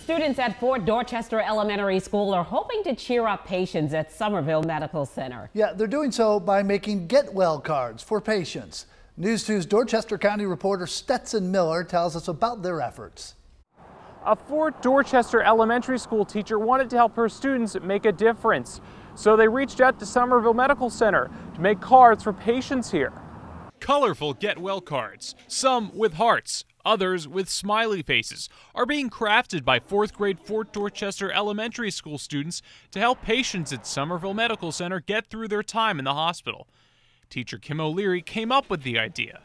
Students at Fort Dorchester Elementary School are hoping to cheer up patients at Somerville Medical Center. Yeah, they're doing so by making get well cards for patients. News 2's Dorchester County reporter Stetson Miller tells us about their efforts. A Fort Dorchester Elementary School teacher wanted to help her students make a difference. So they reached out to Somerville Medical Center to make cards for patients here. Colorful get well cards, some with hearts, others with smiley faces, are being crafted by 4th grade Fort Dorchester Elementary School students to help patients at Somerville Medical Center get through their time in the hospital. Teacher Kim O'Leary came up with the idea.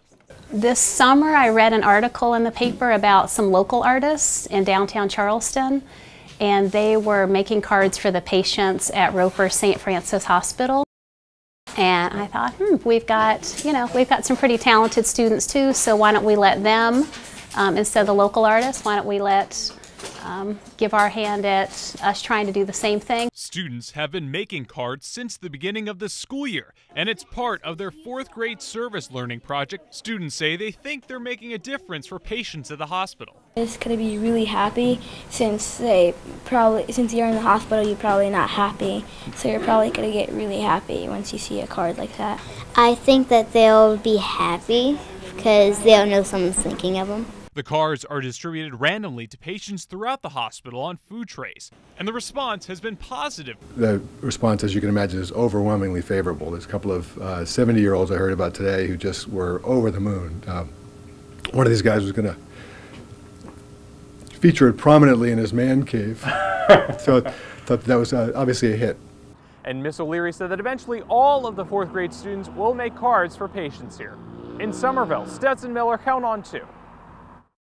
This summer I read an article in the paper about some local artists in downtown Charleston, and they were making cards for the patients at Roper St. Francis Hospital. And I thought, we've got some pretty talented students too, so why don't we let them, instead of the local artists, why don't we give our hand at us trying to do the same thing. Students have been making cards since the beginning of the school year, and it's part of their 4th grade service learning project. Students say they think they're making a difference for patients at the hospital. It's going to be really happy since you're in the hospital, you're probably not happy. So you're probably going to get really happy once you see a card like that. I think that they'll be happy because they'll know someone's thinking of them. The cards are distributed randomly to patients throughout the hospital on food trays, and the response has been positive. The response, as you can imagine, is overwhelmingly favorable. There's a couple of 70-year-olds I heard about today who just were over the moon. One of these guys was going to feature it prominently in his man cave, so I thought that was obviously a hit. And Miss O'Leary said that eventually all of the 4th grade students will make cards for patients here. In Somerville, Stetson Miller, Count on 2.